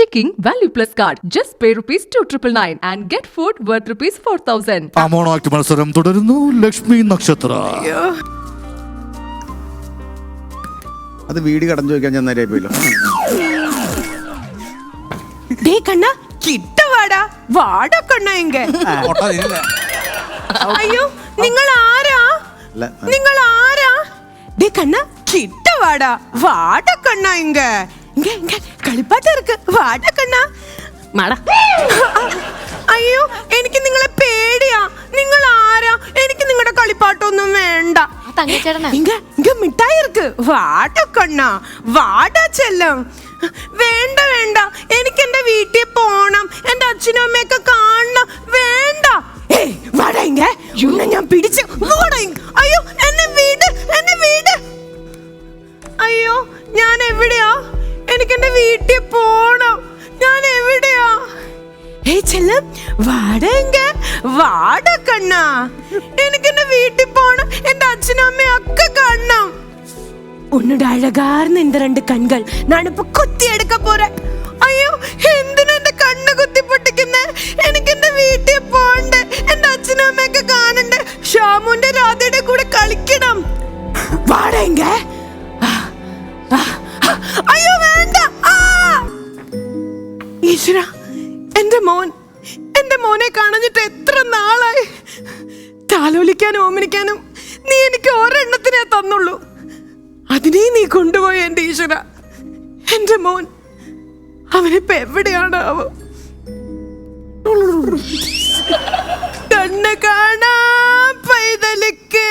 Checking Value Plus card. Just pay ₹2,999 and get food worth ₹4,000. അമോണാക്ട് മത്സരം തുടരുന്നു. ലക്ഷ്മി നക്ഷത്ര. അത് വീട് കടന്നു ചോദിക്കാൻ ഞാൻ നേരെ പോയില്ലോ. டே கண்ணா கிட்ட வாடா வாடா கண்ணா இங்க. അയ്യോ നിങ്ങൾ ആരാ? നിങ്ങൾ ആരാ? டே கண்ணா கிட்ட வாடா வாடா கண்ணா இங்க. இங்க இங்க കളിപ്പാട്ടം இருக்கு വാടാ കണ്ണാ. മാടാ. അയ്യോ എനിക്ക് നിങ്ങളെ പേടിയാ. നിങ്ങൾ ആരാ? എനിക്ക് നിങ്ങളുടെ കളിപ്പാട്ടൊന്നും വേണ്ട. ഇങ്ങ ഇങ്ങ മിഠായി ഇருக்கு വാടാ കണ്ണാ വാടാ ചെല്ലം. വേണ്ട വേണ്ട എനിക്ക് എന്റെ വീട്ടിൽ പോണം. എന്റെ അച്ഛനും അമ്മയൊക്കെ കാണണം. വേണ്ട. ഏയ് വാടാ ഇങ്ങ. ഞാൻ പിടിച്ചു. അയ്യോ എന്നെ വീട് എന്നെ വീട്. അയ്യോ ഞാൻ എവിടെയാ? എനിക്ക് എന്റെ വീട്ടിൽ പോണം. ഞാൻ എവിടെയാ? ഏയ് ചെല്ലം വാടാ ഇങ്ങ വാടാ കണ്ണാ. എനിക്ക് എന്റെ വീട്ടിൽ പോണം. എന്റെ അച്ഛനും അമ്മയും ഒക്കെ കാണണം. ഉന്നോട് അഴകാർന്ന എന്റെ രണ്ട് കണ്ണുകൾ ഞാനിപ്പോ കുത്തിയെടുക്ക പോരെ. അയ്യോ എന്തിനാ എന്റെ കണ്ണ് കുത്തി പൊട്ടിക്കുന്നേ? എനിക്ക് എന്റെ വീട്ടിൽ പോണ്ടേ. എന്റെ അച്ഛനും അമ്മയൊക്കെ കാണണ്ടേ. ഷാമുന്റെ രാധയുടെ കൂടെ കളിക്കണം. വാടേങ്ക. അയ്യോ വേണ്ട. ഈശ്വര എന്റെ മോനെ കാണഞ്ഞിട്ട് എത്ര നാളായി. താലോലിക്കാനും ഓമനിക്കാനും നീ എനിക്ക് ഒരെണ്ണത്തിനേ തന്നുള്ളൂ. അതിനെ നീ കൊണ്ടുപോയി എന്റെ ഈശ്വര. എന്റെ മോൻ അവനിപ്പോ എവിടെയാണാവോ? കണ്ണ് കാണാ പൈതലിക്ക്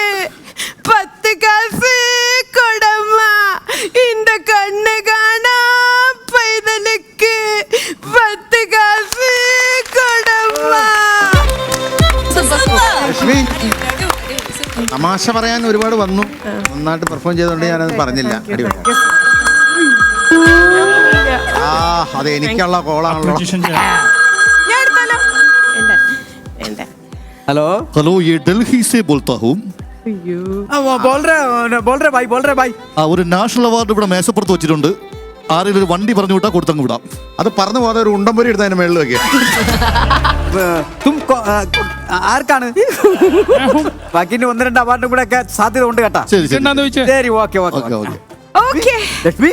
10 കാസ് കൊടമ്മ. ഇന്റെ കണ്ണ് കാണാ പൈതലിക്ക് 10 കാസ് കൊടമ്മ. ലക്ഷ്മി തമാശ പറയാൻ ഒരുപാട് വന്നു. നന്നായിട്ട് പെർഫോം ചെയ്തോണ്ട് ഞാനത് പറഞ്ഞില്ല. അത് എനിക്കുള്ള കോളാണല്ലോ. हेलो हेलो ये दिल्ली से बोलता हूँ. बोल रहे भाई. ഒരു നാഷണൽ അവാർഡ് ഇവിടെ മേശപ്പുറത്ത് വെച്ചിട്ടുണ്ട്. ആരെങ്കിലും ഒരു വണ്ടി പറഞ്ഞു വിട്ടാ കൊടുത്തങ്ങ് വിടാം. അത് പറഞ്ഞു പോകാതെ ഒരു ഉണ്ടംപൊരി എടുത്ത് അതിന്റെ മേളിൽ വെക്കുക. तुम ആർക്കാണ്? ബാക്കി 1-2 അവാർഡും കൂടെ ഒക്കെ സാധ്യത ഉണ്ട് കേട്ടാ. ശരി ഓക്കെ. ഓക്കേ ലക്ഷ്മി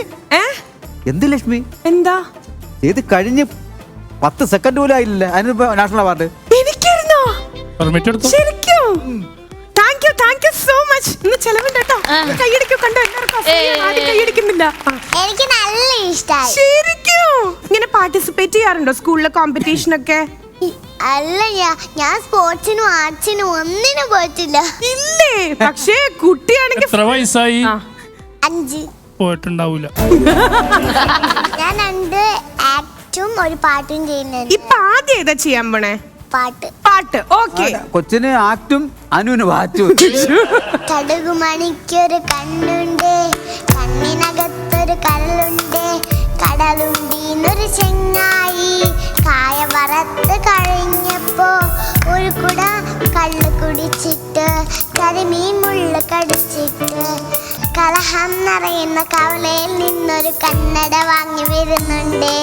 എന്ത് ലക്ഷ്മി എന്താ ഇത് കഴിഞ്ഞ് 10 സെക്കൻഡ് പോലും ആയില്ല. അതിന് നാഷണൽ അവാർഡ് എനിക്കിരുന്നോ? ശരിക്കും താങ്ക് യു സോ മച്ച്. ഇന്ന് ചെലവുണ്ട് കേട്ടോ. കൈയടിക്കോ കണ്ടോ? എല്ലാവർക്കും കൈയടിക്കുന്നില്ല. എനിക്ക് നല്ല ഇഷ്ടമായി. ശരിക്കും ഇങ്ങനെ പാർട്ടിസിപ്പേറ്റ് ചെയ്യാറുണ്ടോ സ്കൂളിലെ കോമ്പറ്റീഷൻ ഒക്കെ? അല്ല ഞാൻ സ്പോർട്സിനും ആർട്സിനും ഒന്നിനും പോയിട്ടില്ല. ഇല്ലേ? പക്ഷേ കുട്ടിയാണെങ്കിൽ എത്ര വയസ്സായി? 5 പോയിട്ടുണ്ടാവൂല. ഞാൻ 2 ആക്ടും ഒരു പാട്ടും ചെയ്യുന്നുണ്ട്. ഇപ്പൊ ആദ്യം ഏതാ ചെയ്യാൻ പോണേ? പാട്ട്. ഓക്കെ. കൊച്ചിന് ആക്ടും അനുവിന് വാറ്റും. കടുകുമണിക്കൊരു കണ്ണുണ്ട്, കണ്ണിനകത്തൊരു കടലുണ്ട്, കടലുണ്ടീന്നൊരു ചെങ്ങായി കായ വറുത്ത് കഴിഞ്ഞപ്പോ ഒരു കുട കള്ള് കുടിച്ചിട്ട് കരിമീൻ മുള്ളു കടിച്ചിട്ട് കലഹം നിറയുന്ന കവലയിൽ നിന്നൊരു കണ്ണട വാങ്ങി വരുന്നുണ്ട്.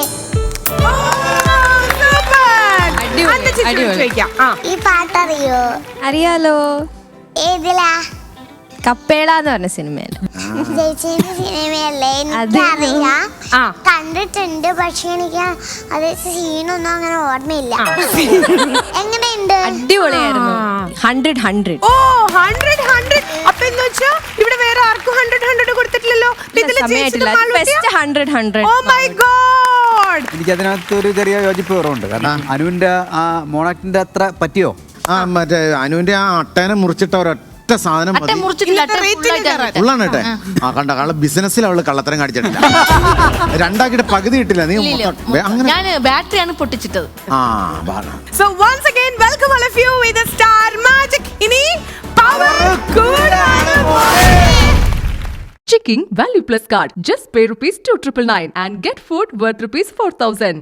ഈ പാട്ടറിയോ? അറിയാലോ. ഏതിലാ? കപ്പേള എന്ന് പറഞ്ഞ സിനിമയല്ലോ. ചേച്ചിന്റെ സിനിമയല്ലേ? എനിക്കറിയാം, കണ്ടിട്ടുണ്ട്. പക്ഷെ എനിക്ക് അത് സീനൊന്നും അങ്ങനെ ഓർമ്മയില്ല. എങ്ങനെയുണ്ട്? അടിപൊളിയായിരുന്നു. 100. ഓ 100. അപ്പൊ എന്ന് വെച്ചാ ഇവിടെ വേറെ ആർക്കും 100 കൊടുത്തിട്ടില്ലല്ലോ. Oh my God. എനിക്ക് അതിനകത്ത് ഒരു ചെറിയ യോജിപ്പ് കുറവുണ്ട്. കാരണം അനുവിന്റെ ആ മോണാക്ടിന്റെ അത്ര പറ്റിയോ? മറ്റേ അനുവിന്റെ ആ അട്ടേനെ മുറിച്ചിട്ട ഒരൊറ്റ സാധനം ഉള്ളാണ് കേട്ടെ. കണ്ട കള്ള ബിസിനസ്സിൽ അവള് കള്ളത്തരം കാണിച്ചിട്ടില്ല. 2 പകുതി ഇട്ടില്ല. നീ ഞാൻ ബാറ്ററിയാണ് പൊട്ടിച്ചിട്ടത്. So once again welcome all of you with the Star Magic. ഇനി പവർ കൂടാണ്. Checking Value Plus card. Just pay ₹2,999 and get food worth ₹4,000.